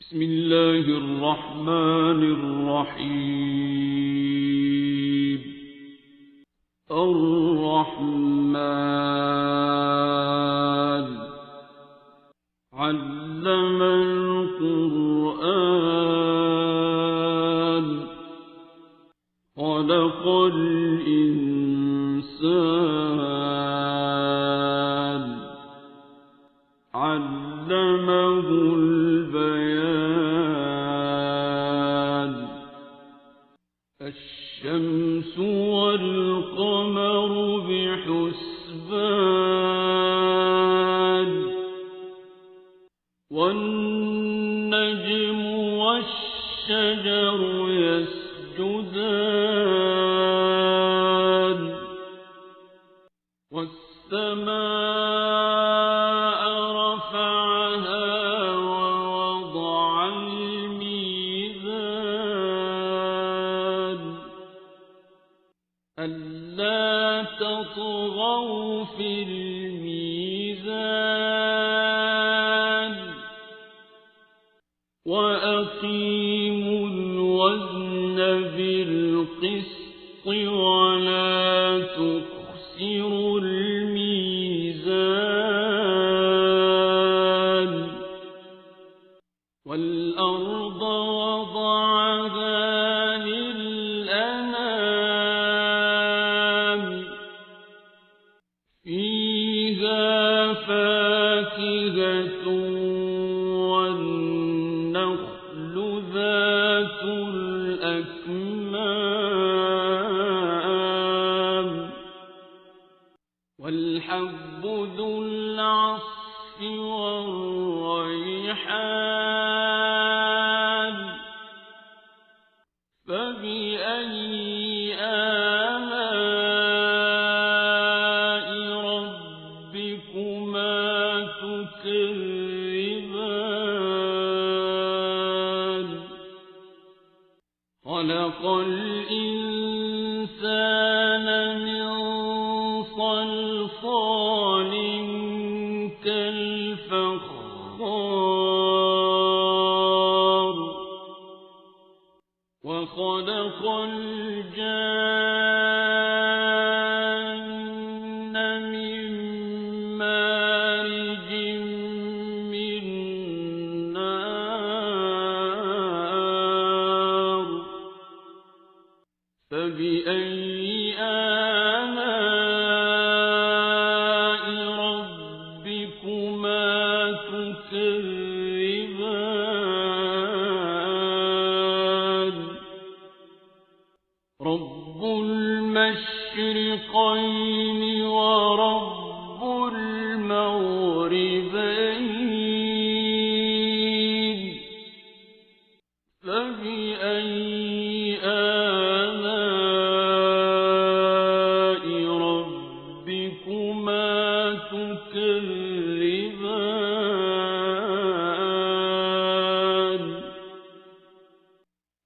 بسم الله الرحمن الرحيم. الرحمن علم القرآن خلق الإنسان علمه البيان. الشمس والقمر بحسبان والنجم والشجر يسجدان والسماء رفعها ووضع الميزان ألا تطغوا في الميزان وأقيموا الوزن بالقسط ولا تخسروا الميزان. والأرض وضعها للأنام فيها فاكهة والنخل ذات الأكمام والحب ذو العصف والريحان. فبأي آلاء ربكما تكذبان. خلق الإنسان من صلصال كالفخار وخلق الجان من مارج من نار. فبأي آلاء ربكما تكذبان. رب المشرقين ورب المغربين. فبأي آلاء ربكما تكذبان.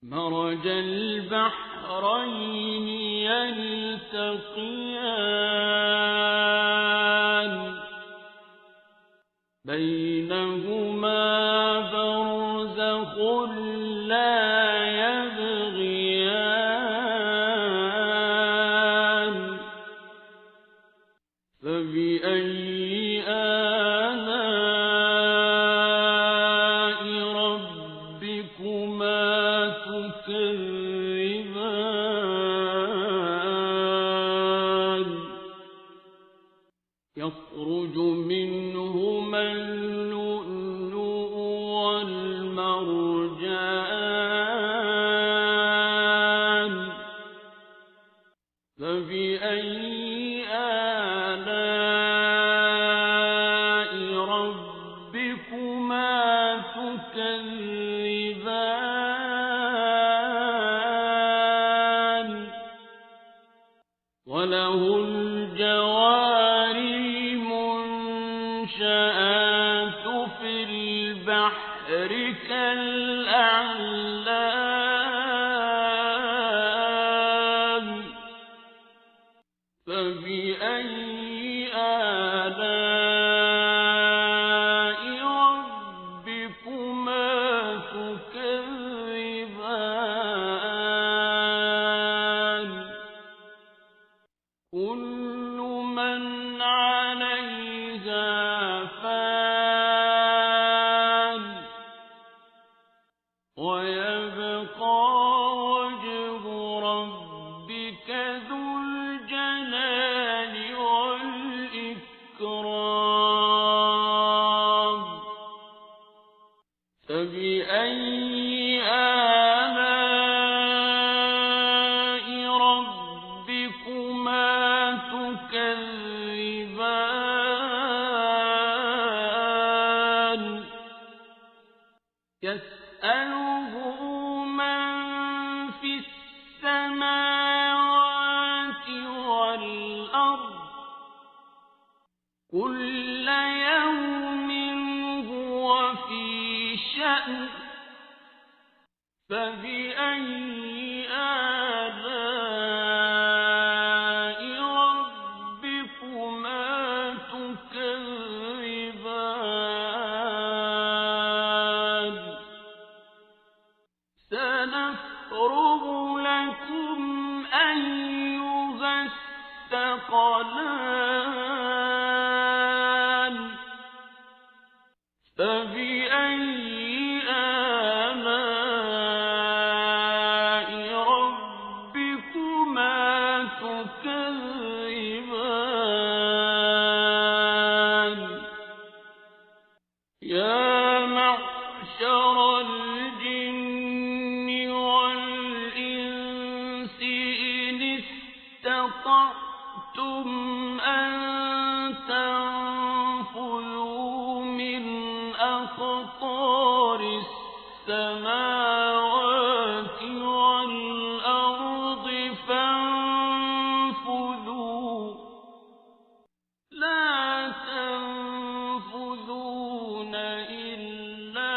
مرج البحرين يلتقيان بينهما برزخ لا يبغيان. فبأي آلاء ربكما تكذبان. يخرج منهما اللؤلؤ والمرجان. فبأي آلاء ربكما تكذبان. وله الجوار المنشآت في البحر كالأعلام. فبأي آلاء ربكما ويبقى وجه ربك ذو الجلال والإكرام فبأي آلاء ربكما تكذبان يسأله من في السماوات والأرض كل يوم هو في شأن فبأي آلاء ربكما تكذبان سنفرغ لكم أيها الثقلان فبأي آلاء ربكما تكذبان يا معشر الجن والإنس إن استطعتم أن تنفذوا من أقطار السماوات والأرض فانفذوا لا تنفذون إلا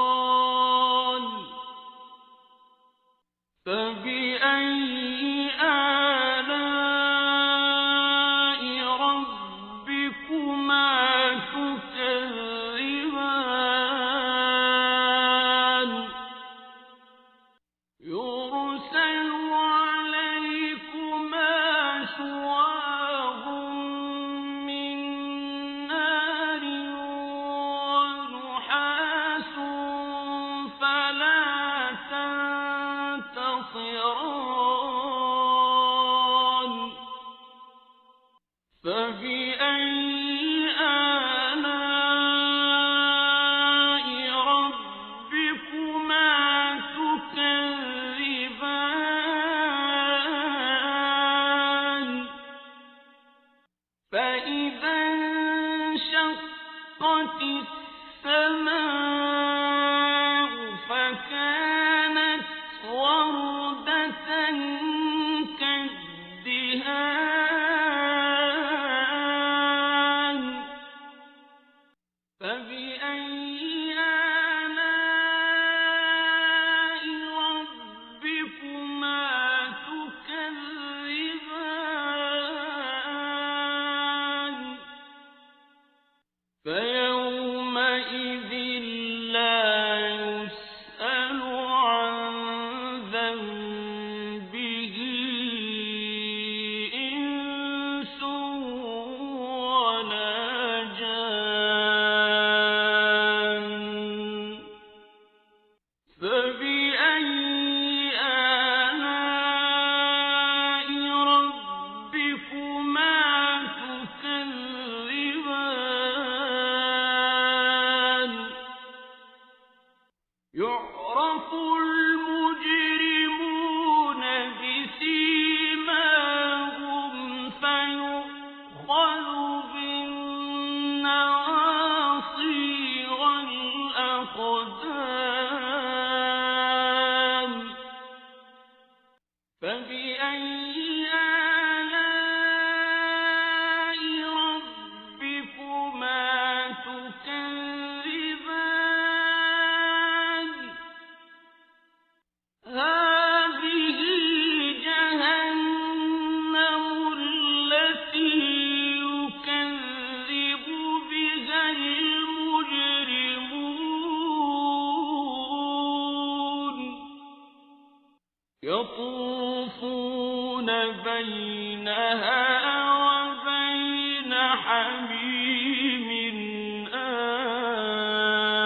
بسلطان فبأي آلاء ربكما تكذبان يرسل عليكما شواظ من نار ونحاس فلا تنتصران فبأي آلاء ربكما تكذبان فإذا انشقت السماء فكانت وردة كالدهان فبأي آلاء ربكما تكذبان فيومئذ لا يسأل عن ذنبه إنس ولا جان فبأي آلاء ربكما تكذبان يعرف المجرمون بسيماهم فيؤخذ بالنواصي والأقدام فبأي آلاء ربكما تكذبان هذه جهنم التي يكذب بها المجرمون يطوفون بينها وبين حميم آن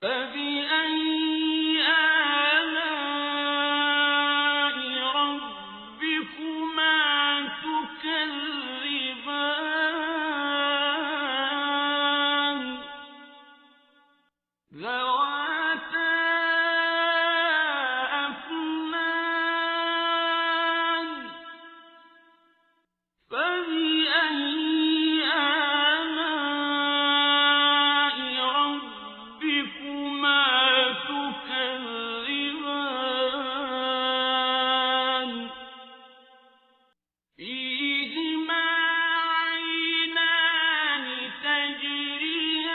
فبأي آلاء ربكما تكذبان ذواتا أفنان فبأي آلاء ربكما تكذبان فيهما عينان تجريان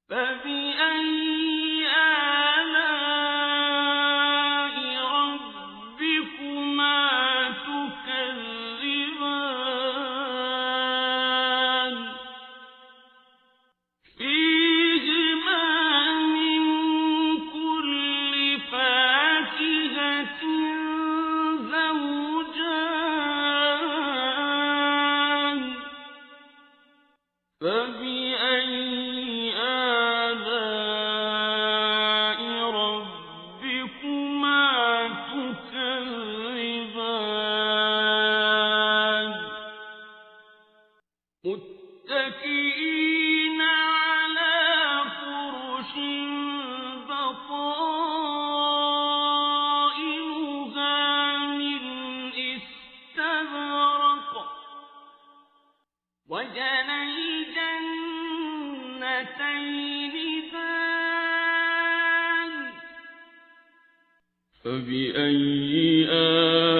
فبأي آلاء ربكما تكذبان فيهما من كل فاكهة زوجان فبأي آلاء ربكما تكذبان متكئين على فرش بطائنها من استبرق وجنى الجنتين دان فبأي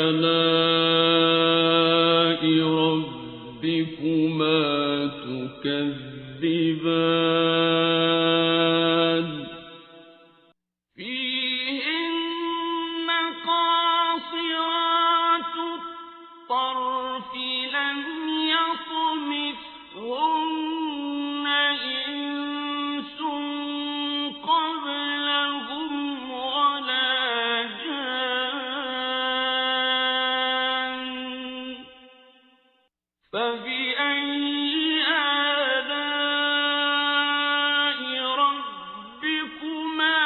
آلاء ربكما تكذبان فيهن قاصرات الطرف لم يطمثهن إنس قبلهم ولا جان فبأي آلاء ربكما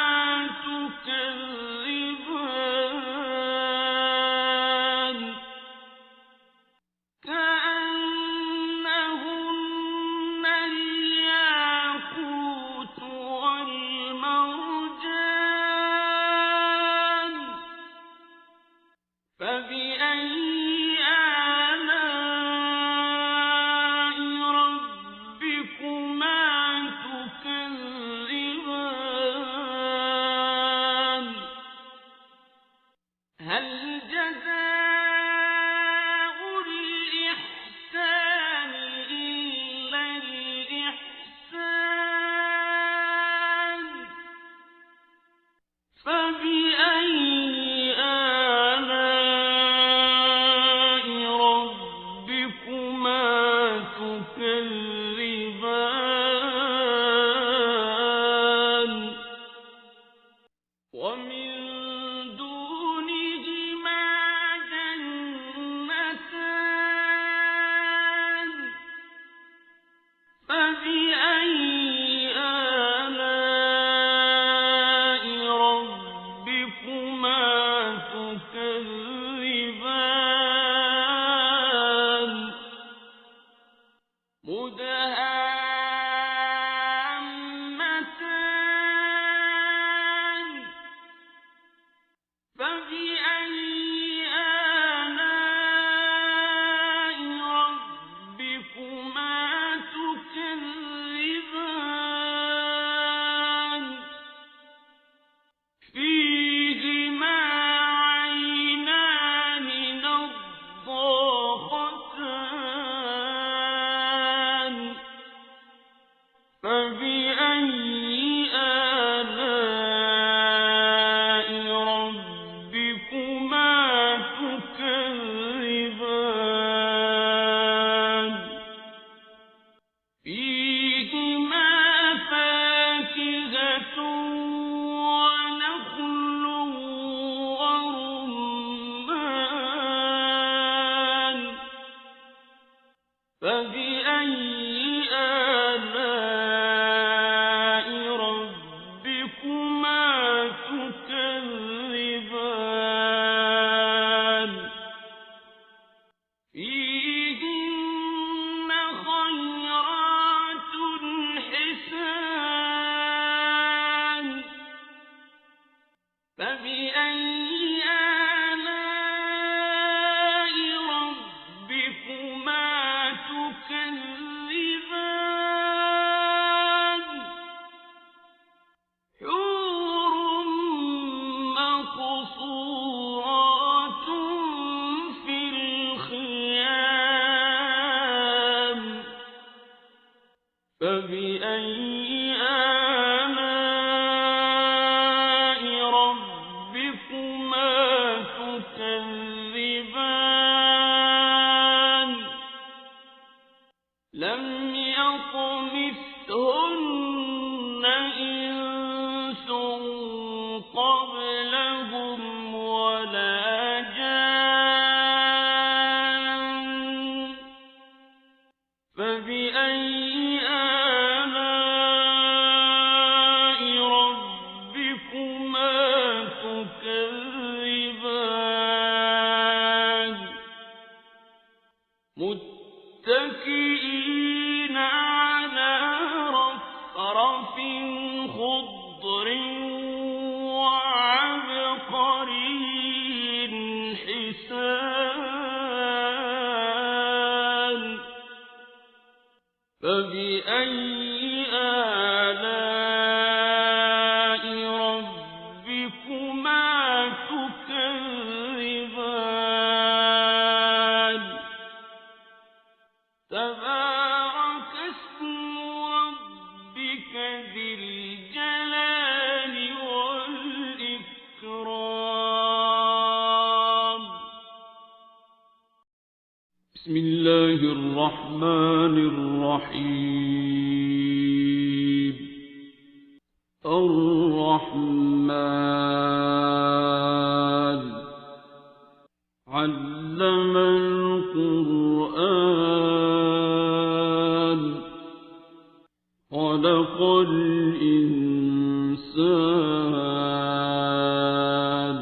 تكذبان كأنهن الياقوت والمرجان فبأي آلاء ربكما تكذبان هل جزاء الإحسان إلا الإحسان فبأي آلاء ربكما تكذبان ومن دونهما جنتان فبأي آلاء ربكما تكذبان مدهامتان فبأي آلاء ربكما تكذبان فيهما عينان نضاختان فبأي آلاء ربكما تكذبان فيهما فاكهة ونخل ورمان فبأي آلاء فبأي آلاء ربكما تكذبان لم يطمثهن إنس قبلهم ولا جان فبأي آلاء ربكما تكذبان متكئين على رفرف خضر وعبقري حسان فبأي آلاء ربكما تكذبان تبارك اسم ربك ذي الجلال والإكرام بسم الله الرحمن الرحيم الرحمن علم القرآن خلق الإنسان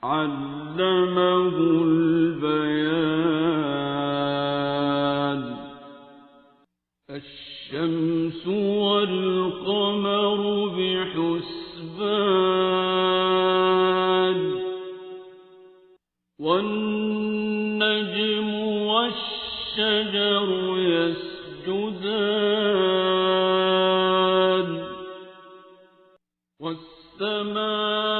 علمه البيان الشمس والقمر بحسبان والنجم والشجر يسجدان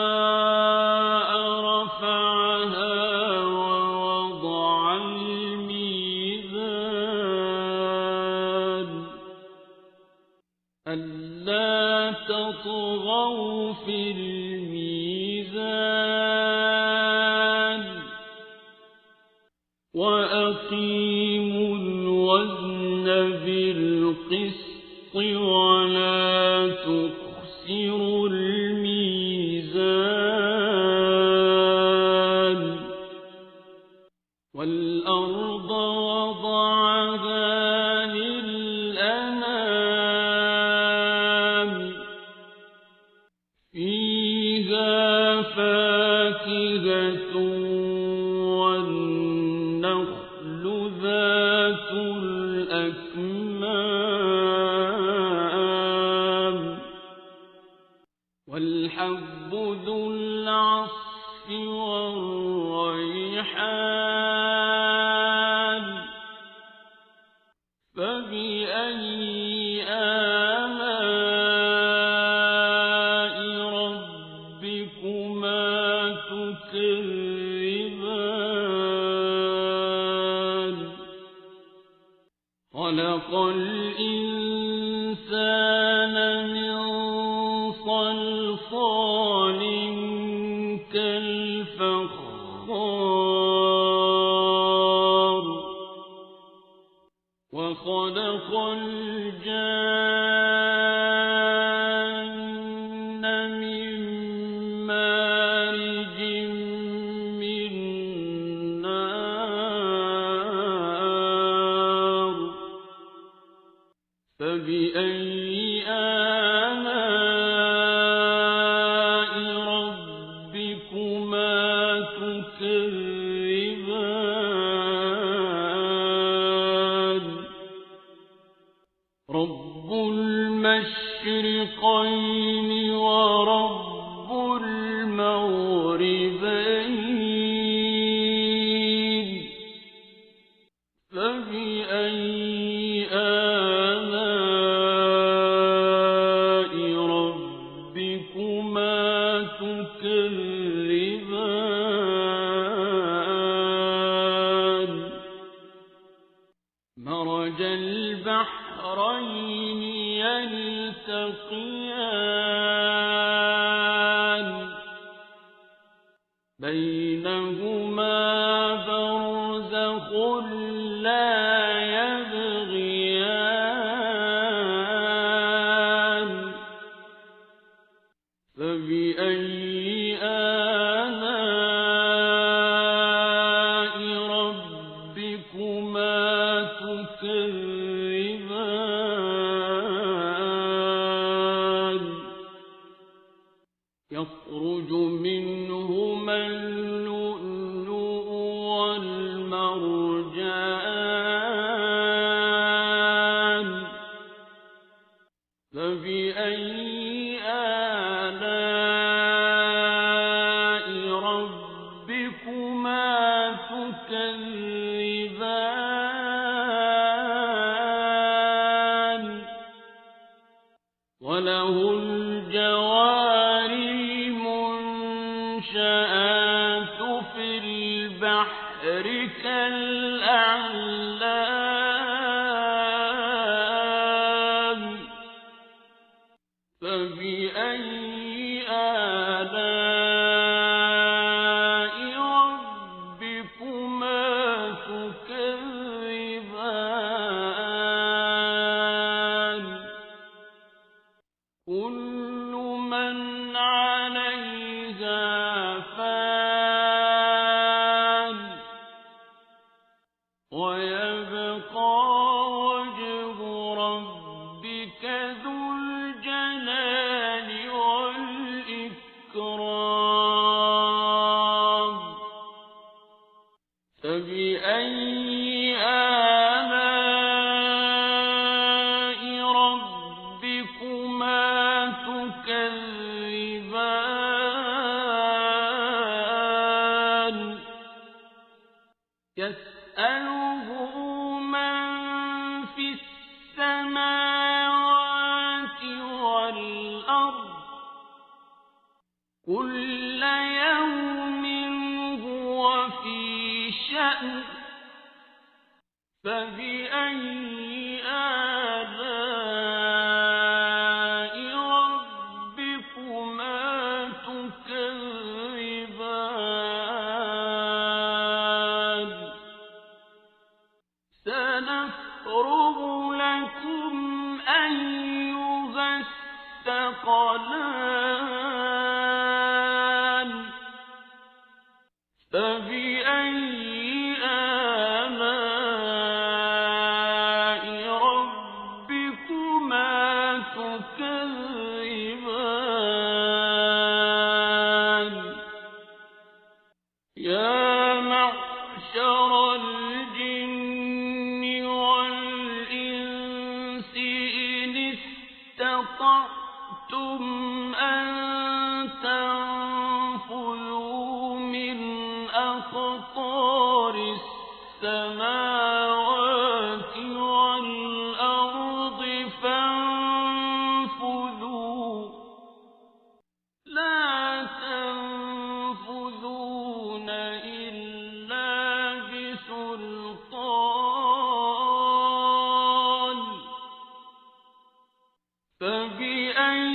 والسماء رفعها ووضع الميزان ألا تطغوا في الميزان وأقيموا الوزن بالقسط ولا تخسروا الميزان والأرض وضعها للأنام فيها فاكهة والنخل ذات الأكمام والحب ذو العصف والريحان فبأي آلاء ربكما تكذبان خلق الإنسان من صلصال كالفخار وخلق الجان من مارج من نار فبأي آلاء ربكما تكذبان رب المشرقين ورب المغربين فبأي آلاء ربكما تكذبان مرج البحرين يلتقيان بينهما برزخ لا يبغيان فبأي آلاء ربكما تكذبان يخرج منهما اللؤلؤ والمرجان فبأي آلاء ربكما تكذبان وله الجوار المنشآت في البحر كالأعلام فبأي آلاء ربكما تكذبان كل من عليها فان ويبقى وجه ربك ذو الجلال والإكرام فبأي آلاء ربكما تكذبان يسأله من في السماوات والأرض كل يوم هو في شأن فبأي آلاء ربكما تكذبان سنفرغ لكم أيها الثقلان فبأي آلاء ربكما تكذبان يا معشر الجن والإنس إن استطعتم أن تنفذوا من أقطار السماوات والأرض فانفذوا لا تنفذون إلا بسلطان فبأي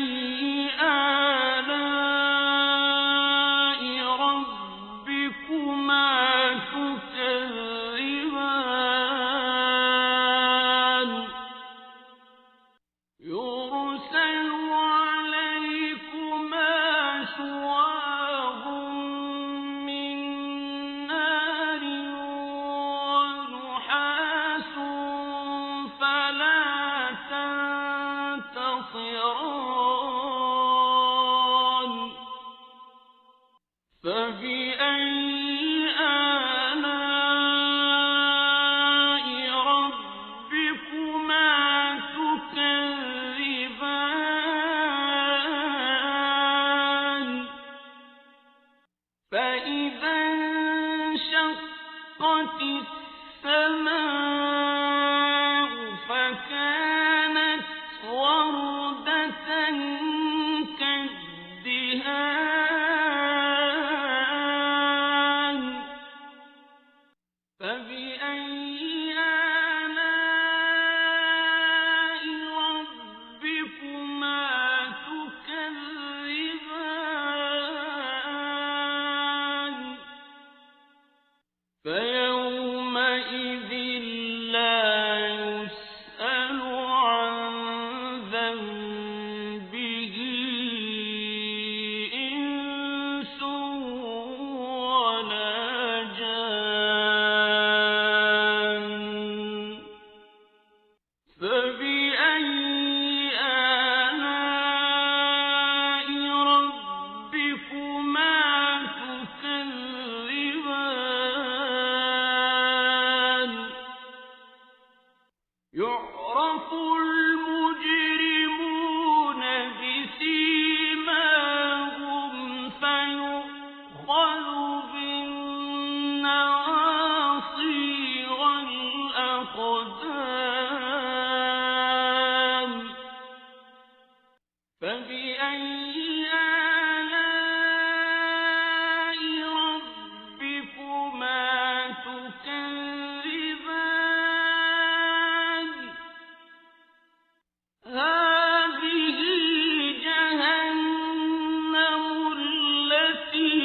آلاء ربكما تكذبان يرسل عليكما شواظ من نار ونحاس فلا تنتصران فبأي آلاء ربكما تكذبان يعرف المجرمون بسيماهم فيؤخذ بالنواصي والأقدام فبأي آلاء ربكما تكذبان هذه جهنم التي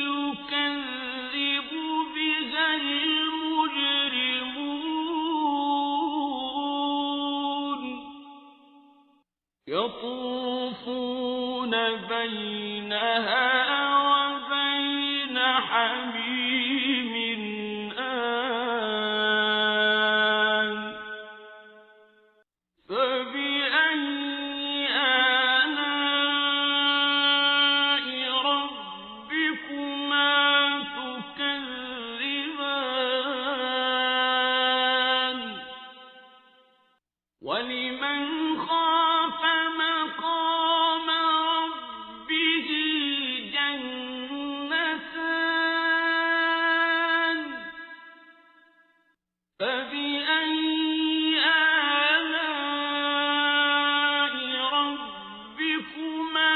يكذب بها المجرمون يطوفون بينها وبين حميم آن فبأي آلاء ربكما تكذبان ولمن خاف مقام ربه جنتان فبأي آلاء ربكما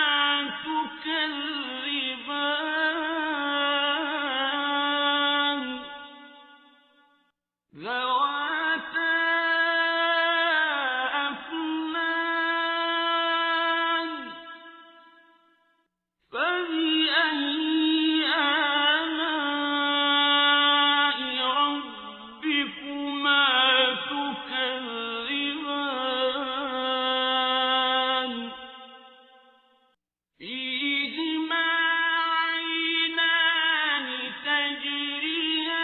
تكذبان ذواتا أفنان فبأي آلاء ربكما تكذبان فيهما عينان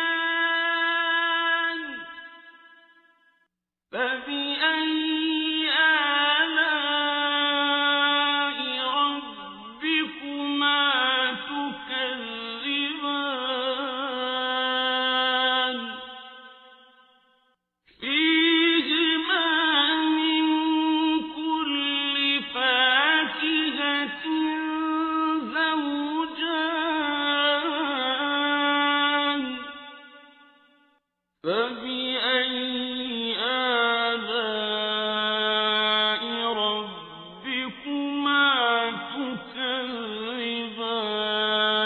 تجريان فبأي آلاء ربكما تكذبان فيهما من كل فاكهة زوجان فبأي آلاء ربكما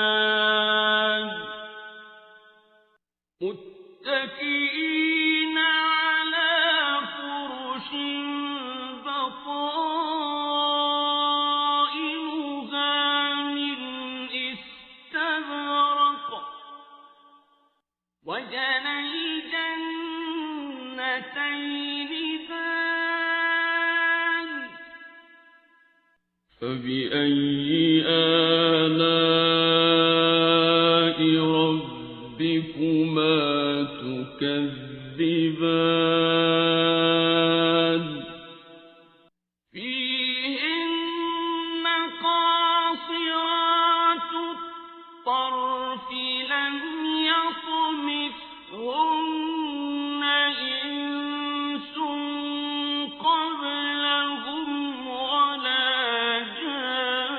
تكذبان متكئين على فرش بطائنها من استبرق وجنى الجنتين دان فبأي آلاء ربكما تكذبان فيهن قاصرات الطرف لم يطمثهن إنس قبلهم ولا جان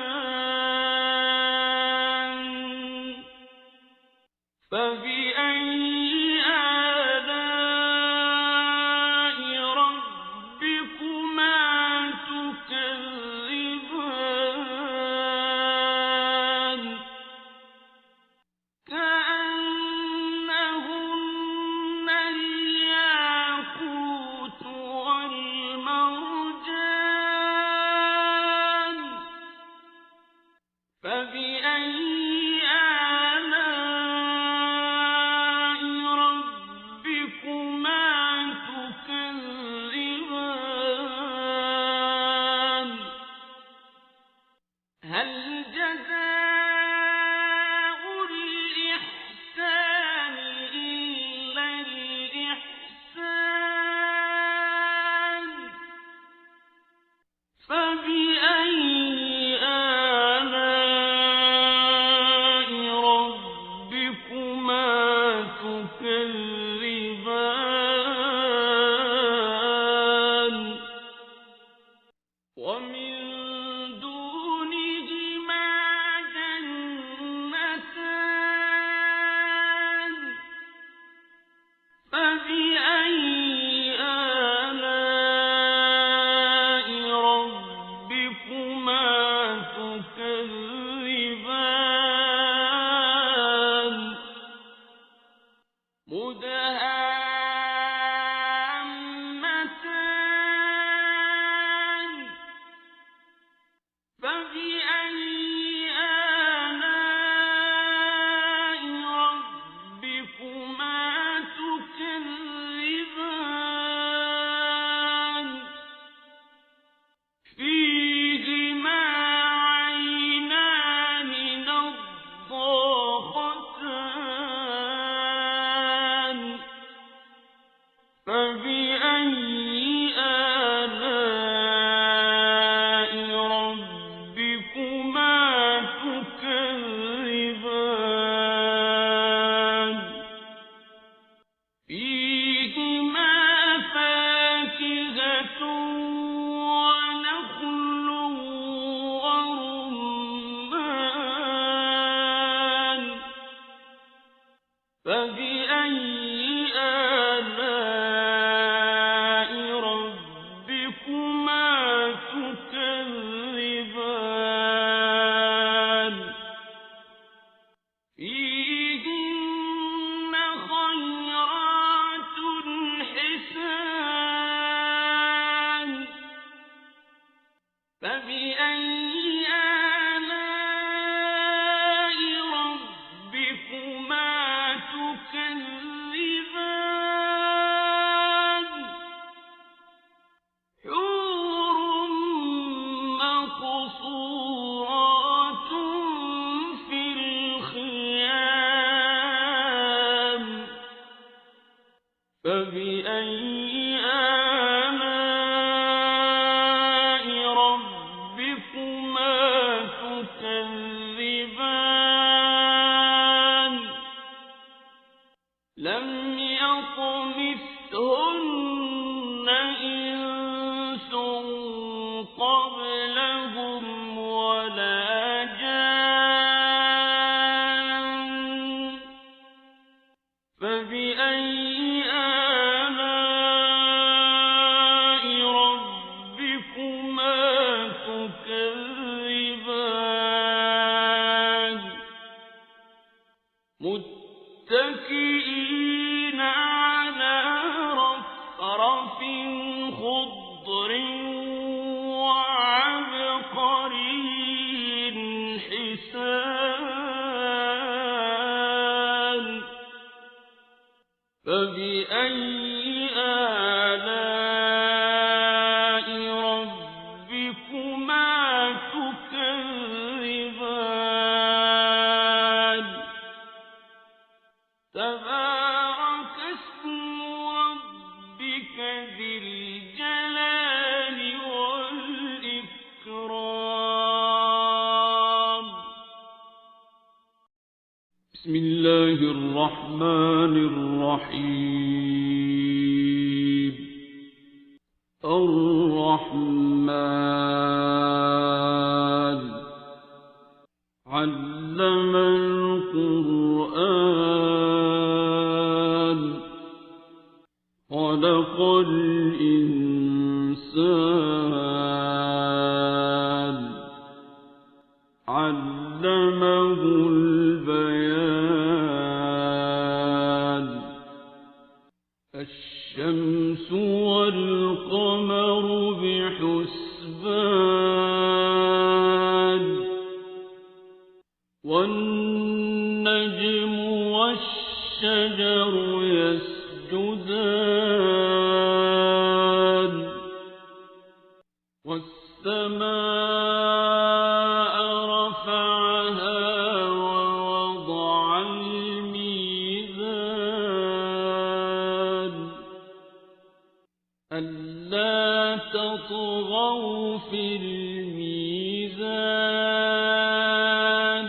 فبأي آلاء ربكما تكذبان حور مقصورات في الخيام فبأي لم يطمثهن إنس قبلهم ولا جان فبأي آلاء ربكما تكذبان متكئين على رفرف خضر وعبقري حسان فبأي آلاء ربكما تكذبان تبارك اسم ربك ذي الجلال والإكرام بسم الله الرحمن الرحيم الرحمن علم القرآن خلق الإنسان علمه البيان الشمس والقمر بحسبان والنجم والشجر يسجدان والسماء رفعها ووضع الميزان ألا تطغوا في الميزان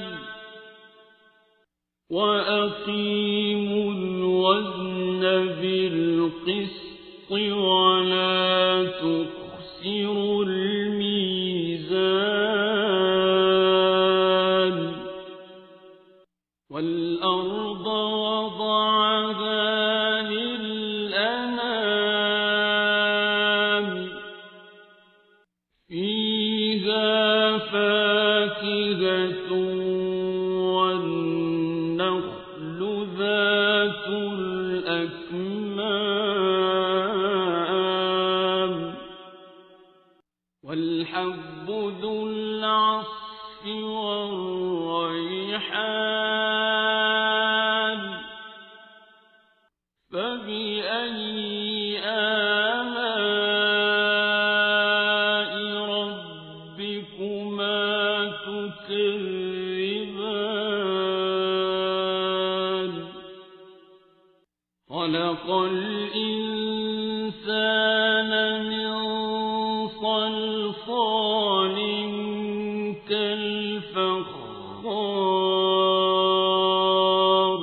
وأقيموا الوزن بالقسط ولا تخسروا الميزان والأرض وضعها للأنام فيها فاكهة والنخل ذات الأكمام والحب ذو العصف والريحان فبأي آلاء ربكما تكذبان خلق الإنسان من صلصال كالفخار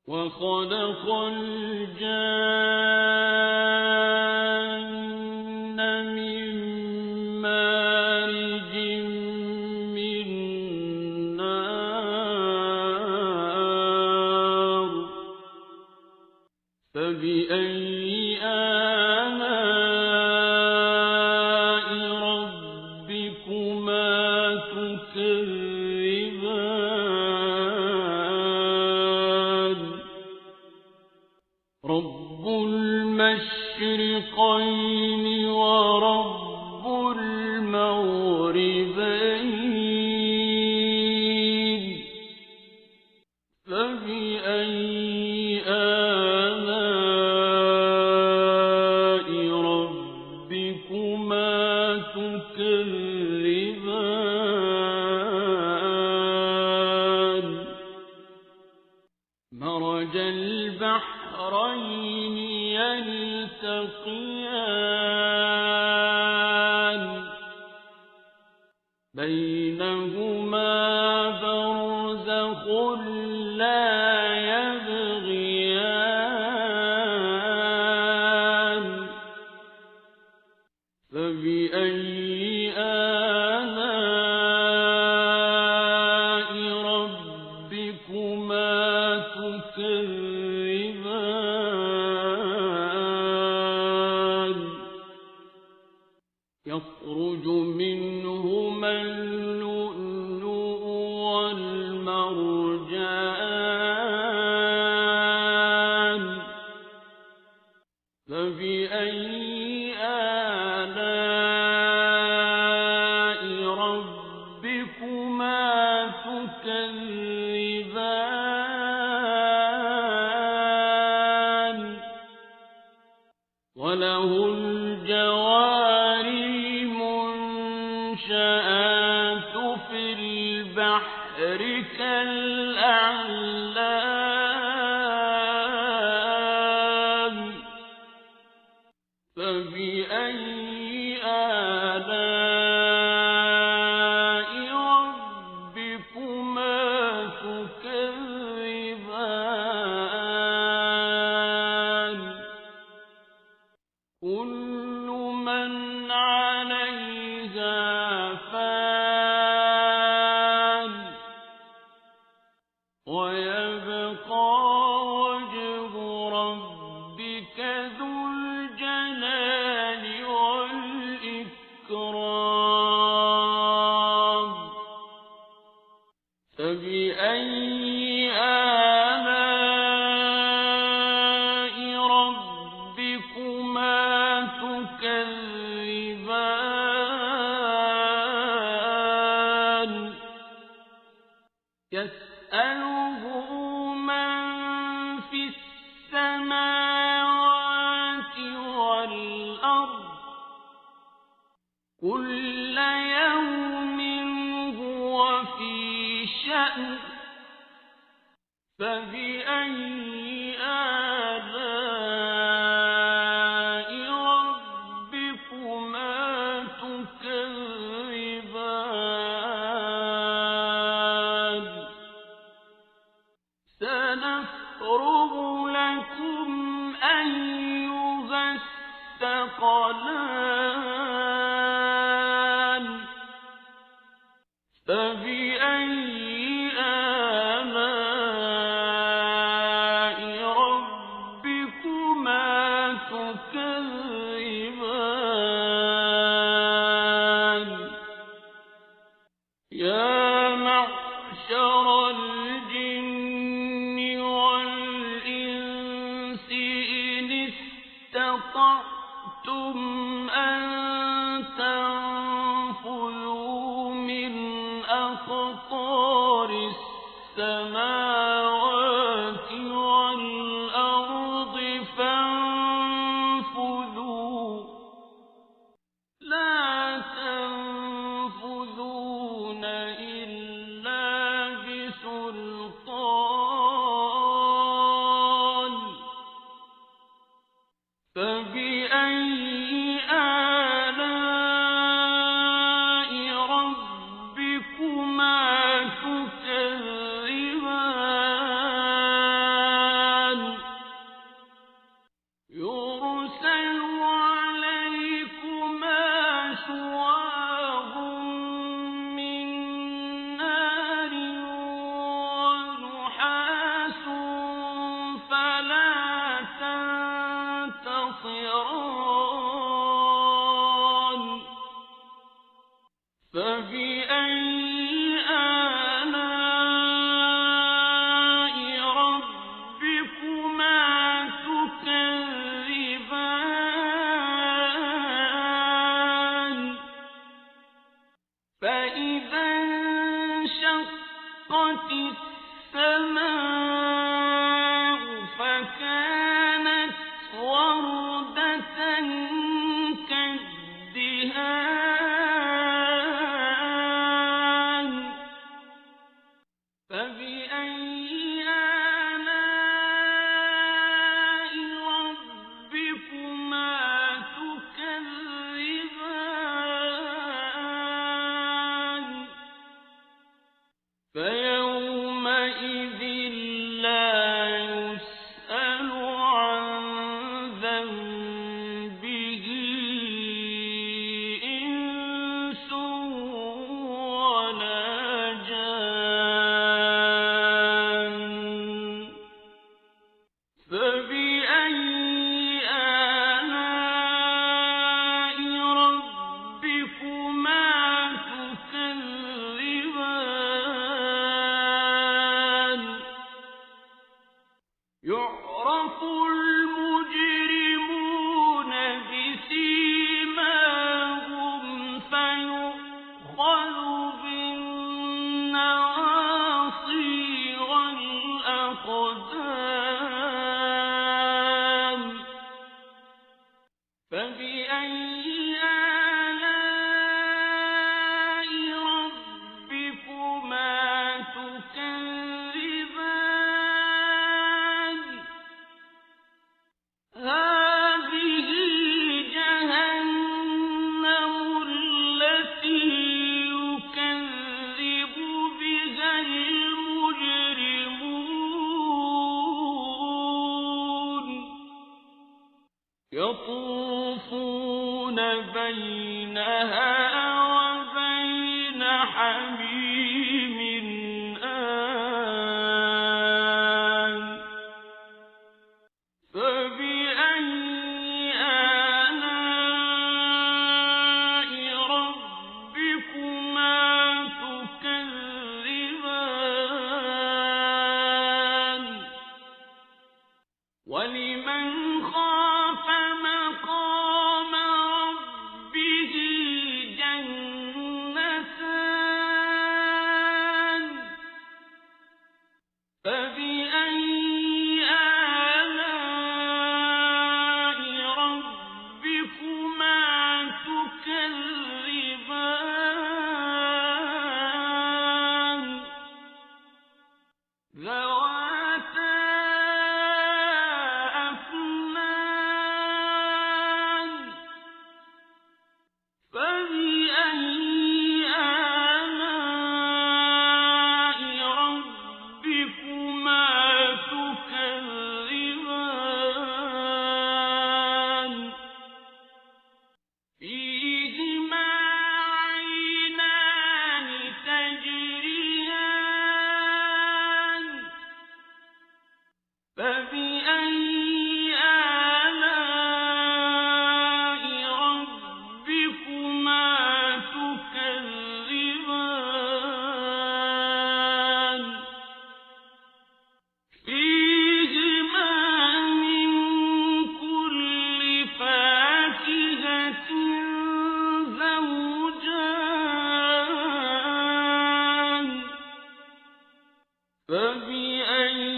وخلق الجان من مارج من نار فبأي آلاء ربكما تكذبان رب المشرقين ورب يلتقيان بينهما برزخ لا يبغيان فبأي آلاء ربكما تكذبان يخرج منهما اللؤلؤ والمرجان فبأي آلاء ربكما تكذبان وله الجوار المنشآت في البحر كالأعلام فبأي آلاء ربكما تكذبان كل من عليها فان ويبقى وجه ربك ذو الجلال والإكرام فبأي آلاء ربكما تكذبان يسأله من في السماوات والأرض كل يوم هو في شأن فبأي آلاء ربكما تكذبان سنفرغ لكم أيها الثقلان فبأي آلاء ربكما تكذبان يا معشر الجن والإنس إن استطعتم أن تنفذوا من أقطار السماوات والأرض فانفذوا لا تنفذون إلا بسلطان فبأي آلاء ربكما تكذبان يرسل عليكما شواظ من نار ونحاس فلا تنتصران فبأي آلاء ربكما تكذبان فإذا انشقت السماء فكانت وردة كالدهان فبأي آلاء ربكما يومئذ لا يسأل عن ذنبه إنس ولا جان فبأي آلاء ربكما تكذبان يعرف المجرمون بسيماهم فيؤخذ بالنواصي والأقدام فبأي آلاء ربكما تكذبان هذه جهنم التي يكذب بها المجرمون يطوفون بينها وبين حميم آن فبأي آلاء ربكما تكذبان ولمن خاف مقام ربه جنتان فبأي آلاء ربكما تكذبان ذواتا أفنان فبأي آلاء ربكما تكذبان فيهما عينان تجريان فبأي آلاء ربكما تكذبان فيهما من كل فاكهة زوجان فبأي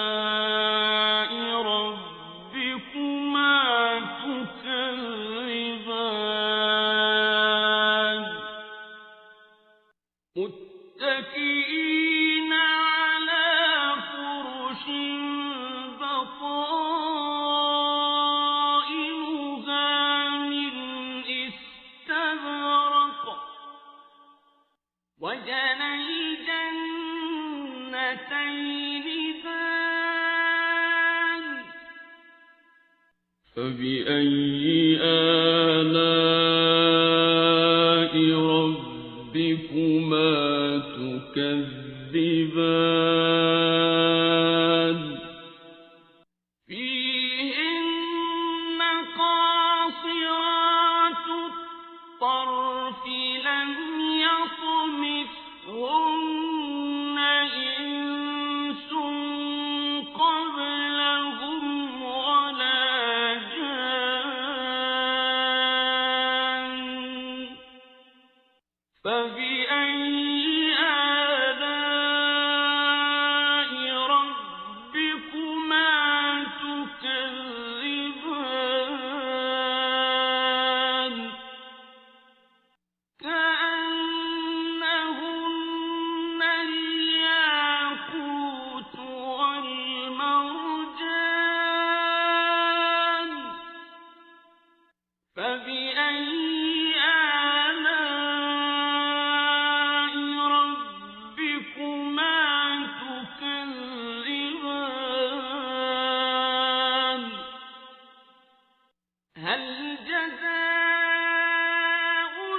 آلاء ربكما تكذبان متكئين على فرش بطائنها من استبرق وجنى الجنتين دان فبأي آلاء ربكما تكذبان فيهن قاصرات الطرف لم يطمثهن إنس قبلهم ولا جان فبأي آلاء ربكما تكذبان كأنهن الياقوت والمرجان فبأي آلاء هل جزاء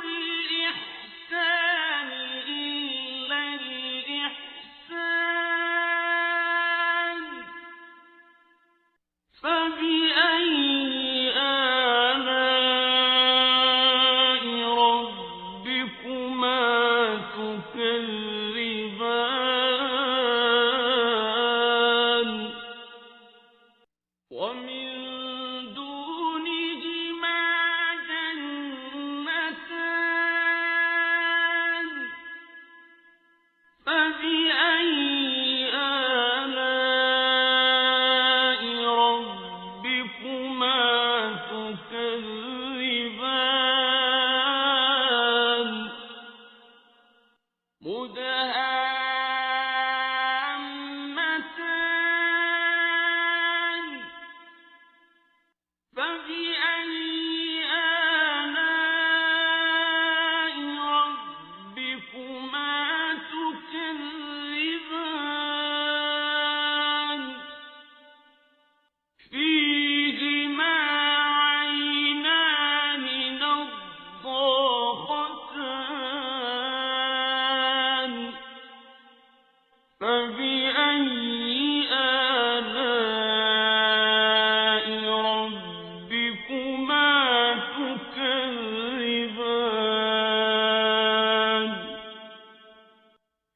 الإحسان إلا الإحسان فبأي آلاء ربكما تكذبان ومن دونهما جنتان فبأي آلاء ربكما تكذبان مدهامتان فبأي آلاء ربكما تكذبان فيهما عينان نضاختان فبأي آلاء ربكما تكذبان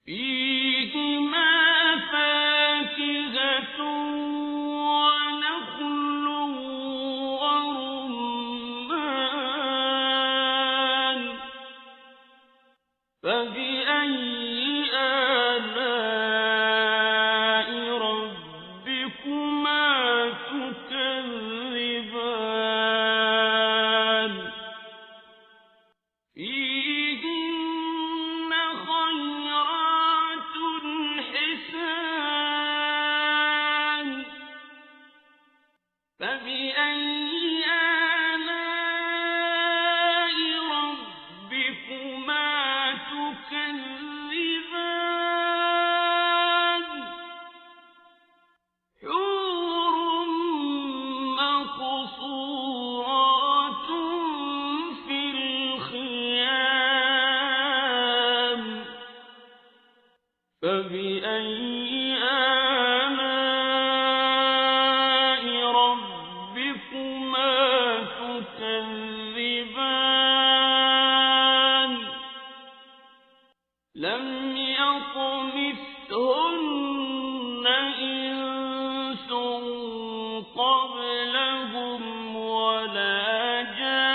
فيهما فاكهة ونخل ورمان فبأي آلاء ربكما تكذبان فيهن خيرات حسان فبأي آلاء ربكما تكذبان حور مقصورات في الخيام فبأي آلاء ربكما تكذبان لم يطمثهن إنس قبلهم ولا جان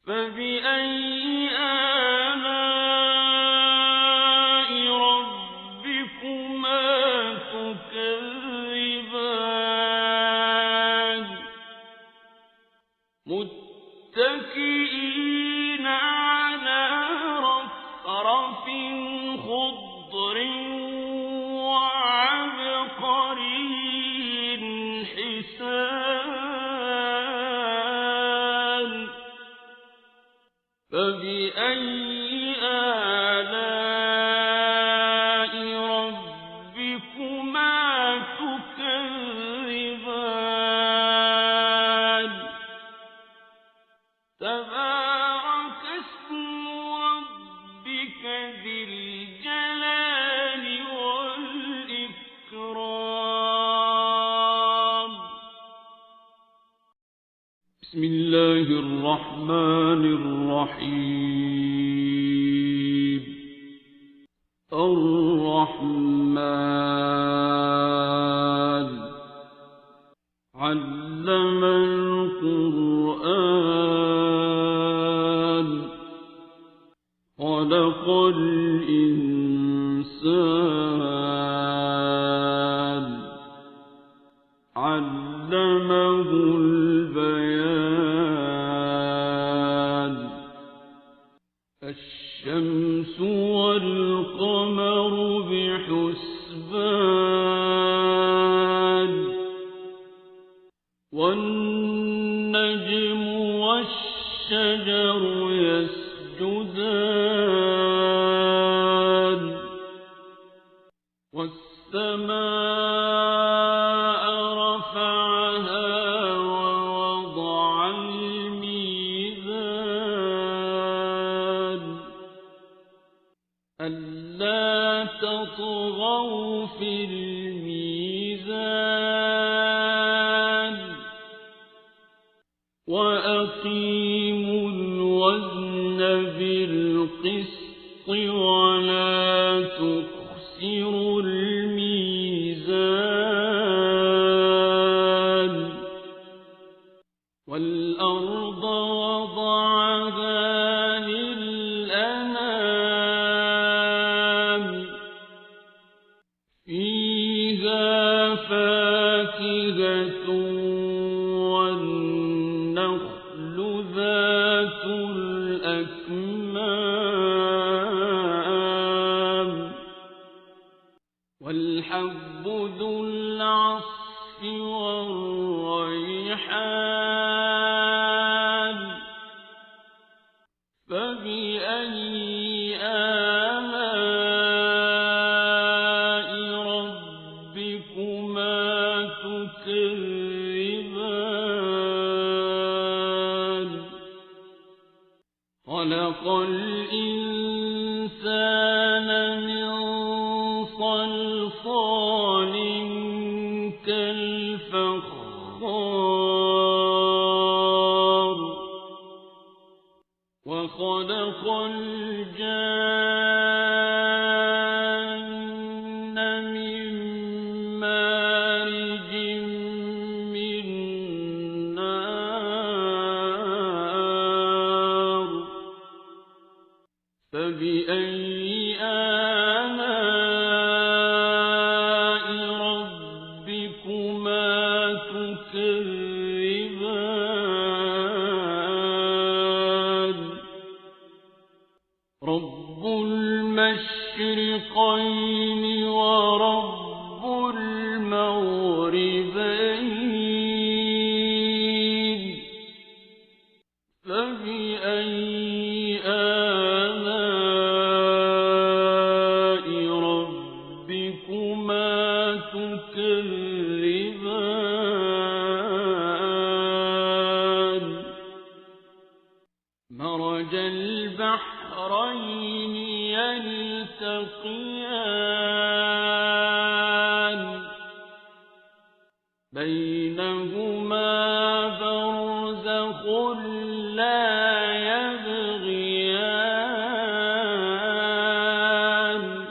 فبأي آلاء ربكما تكذبان متكئين على رفرف خضر وعبقري حسان فبأي آلاء ربكما تكذبان تبارك اسم ربك ذي الجلال والإكرام بسم الله الرحمن الرحيم الرحمن علم القرآن خلق الإنسان علمه البيان الشمس والقمر بحسبان والنجم والشجر يسجدان والسماء تطغوا في الميزان وأقيموا الوزن بالقسط ولا تخسروا الميزان والأرض وضعها للأنام فيها فاكهة والنخل ذات الأكمام والحب ذو العصف والريحان فبأي آلاء ربكما تكذبان خلق الإنسان من صلصال كالفخار وخلق الجان من مارج من نار فبأي آلاء ربكما تكذبان رب المشرقين ورب المغربين فبأي آلاء ربكما تكذبان مرج البحرين يلتقيان بينهما برزخ لا يبغيان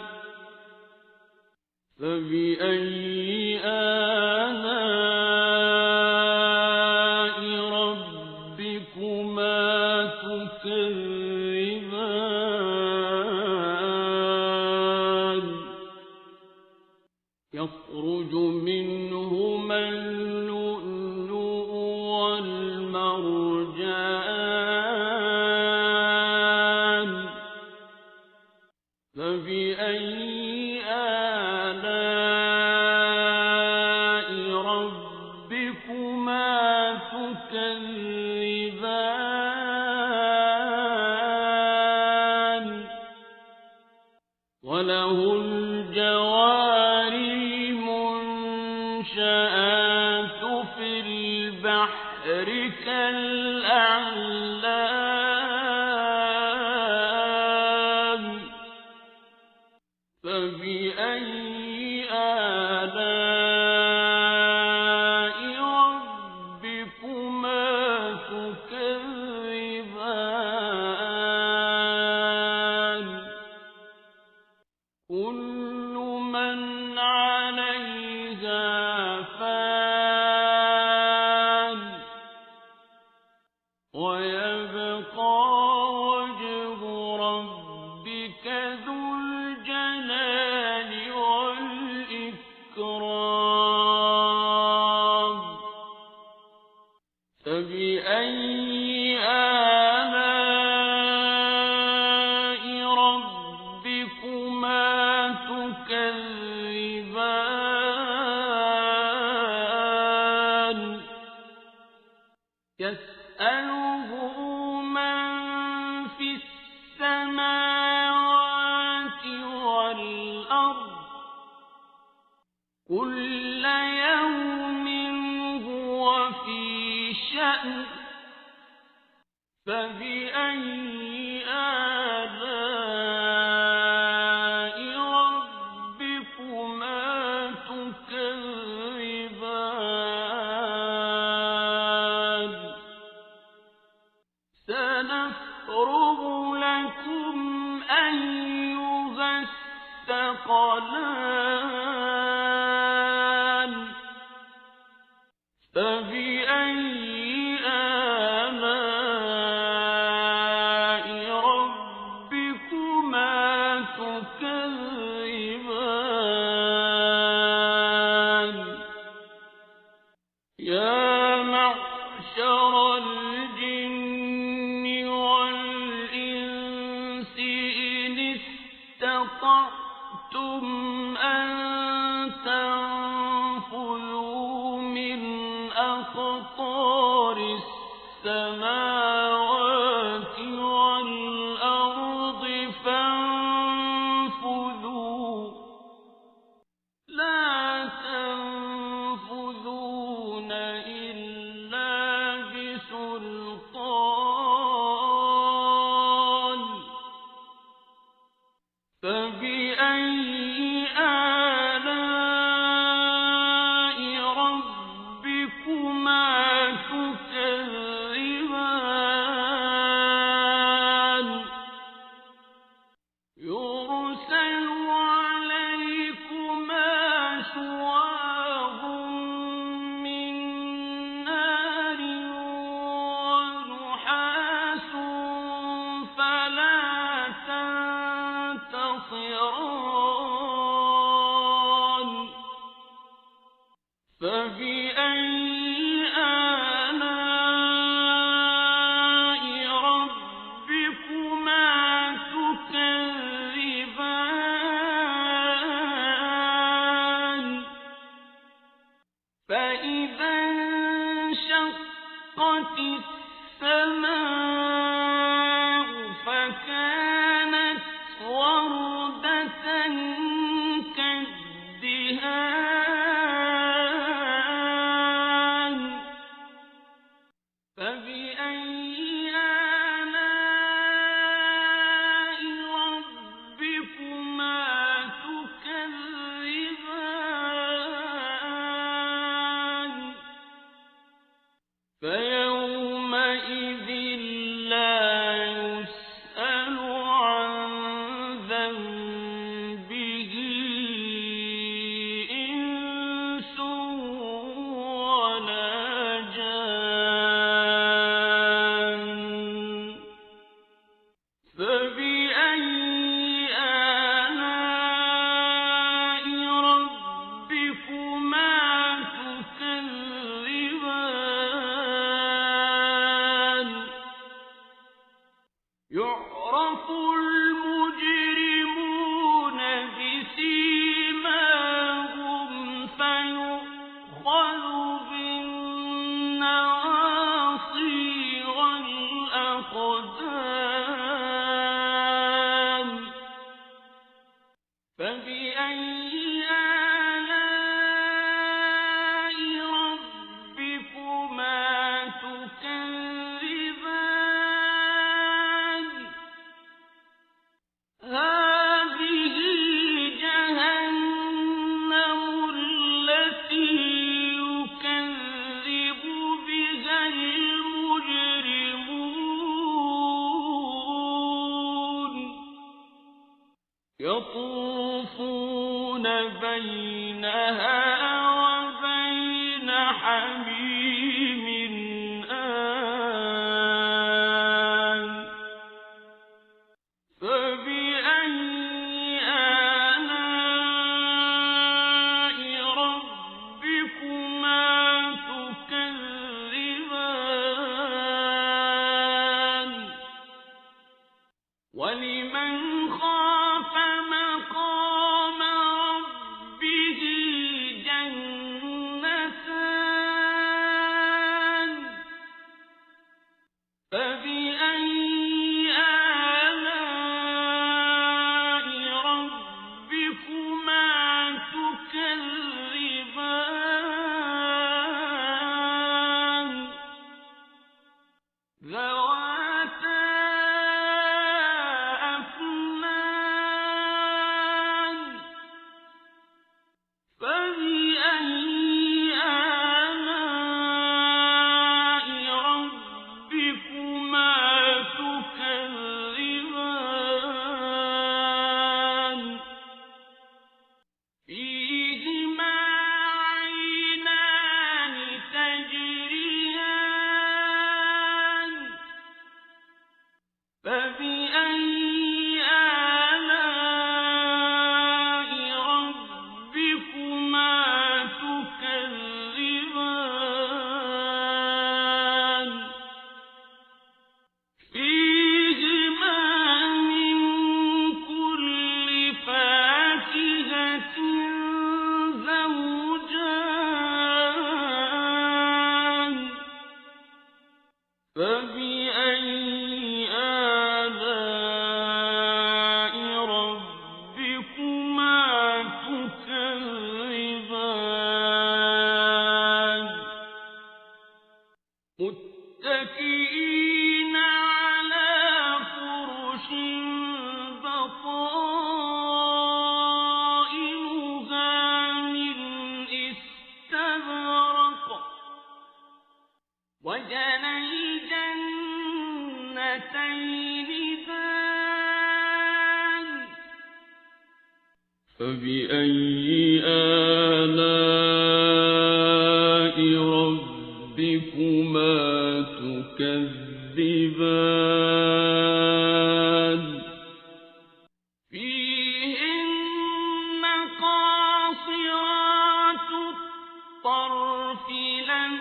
فبأي آلاء ربكما تكذبان يخرج منهما اللؤلؤ والمرجان فبأي آلاء ربكما تكذبان وله الجوار المنشآت في البحر كالأعلام فبأي آلاء ربكما تكذبان كل من عليها فان ويبقى وجه ربك ذو الجلال والإكرام فبأي آلاء ربكما تكذبان يسأله من في السماوات والأرض كل يوم هو في شأن فبأي آلاء ربكما يفرغ لكم أيها الثقلان فبأي آلاء ربكما تكذبان يا معشر الجن والإنس إن استطعتم أن تنفذوا من أقطار السماوات والأرض فانفذوا لا تنفذون إلا بسلطان فبأي آلاء ربكما تكذبان يرسل عليكما شواظ من نار ونحاس فلا تنتصران فبأي آلاء ربكما تكذبان فإذا انشقت السماء فكانت وردة كالدهان فبأي آلاء ربكما تكذبان فيومئذ لا يسأل عن ذنبه إنس ولا جان فبأي آلاء ربكما تكذبان يعرف المجرمون بسيماهم فيؤخذ بالنواصي والأقدام فبأي آلاء ربكما تكذبان هذه جهنم التي يكذب بها المجرمون يطوفون بينها وبين حميم آن فبأي آلاء ربكما تكذبان ولمن خاف مقام ربه جنتان فبأي آلاء ربكما تكذبان تكذبان متكئين على فرش بطائنها من استبرق وجنى الجنتين دان فبأي آلاء ربكما تكذبان فيهن قاصرات الطرف لم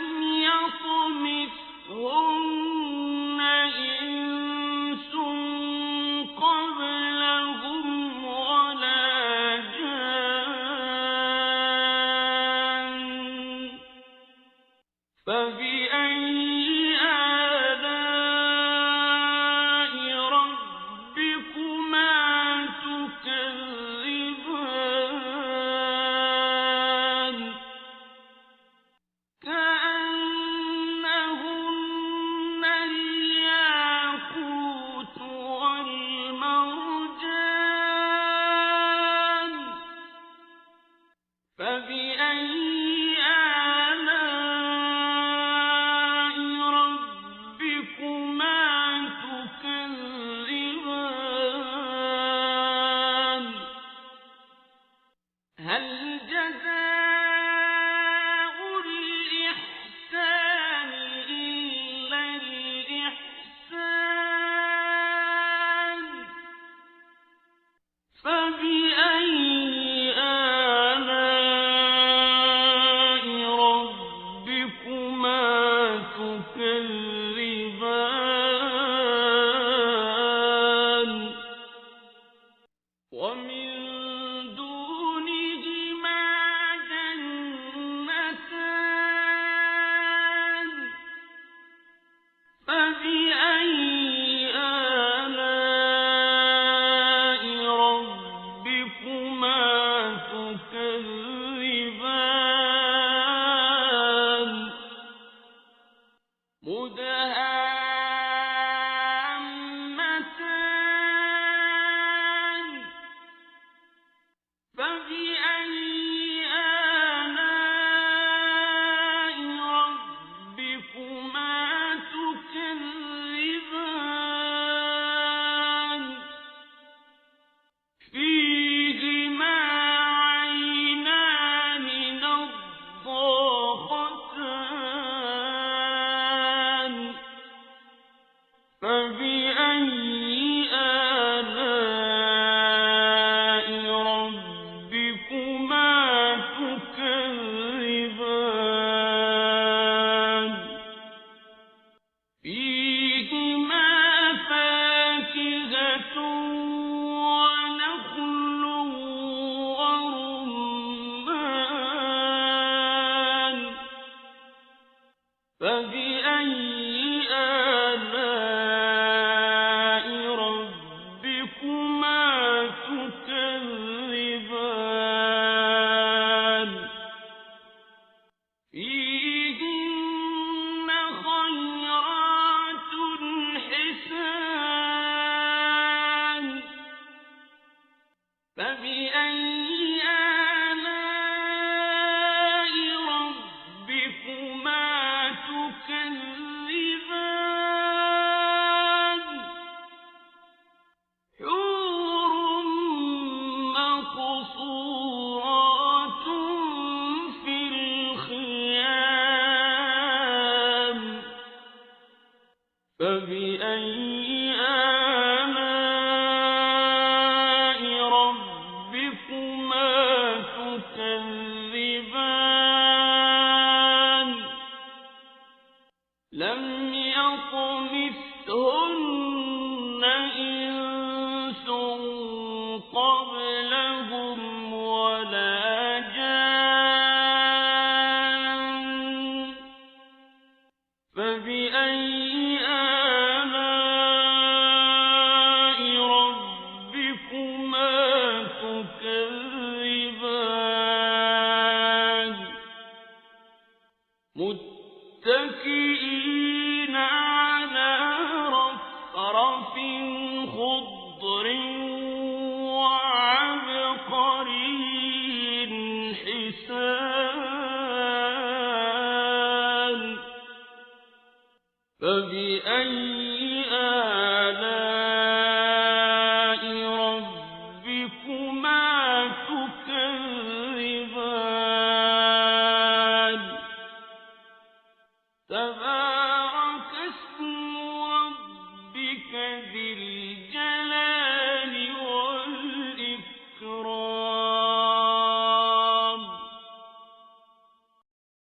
يطمثهن إنس قبلهم ولا جان فبأي آلاء ربكما تكذبان كأنهن الياقوت والمرجان فبأي آلاء ربكما تكذبان هل جزاء الإحسان إلا الإحسان فبأي آلاء ربكما تكذبان ومن دونهما جنتان فبأي آلاء ربكما تكذبان مدهامتان فبأي آلاء ربكما تكذبان فيهما عينان نضاختان فبأي آلاء ربكما تكذبان فيهما فاكهة ونخل ورمان فبأي آلاء ربكما تكذبان فيهن خيرات حسان فبأي آلاء ربكما تكذبان حور مقصورات في الخيام فبأي آلاء ربكما تكذبان لم يطمثهن إنس قبلهم ولا جان فبأي آلاء ربكما تكذبان متكئين على رفرف خضر وعبقري حسان فبأي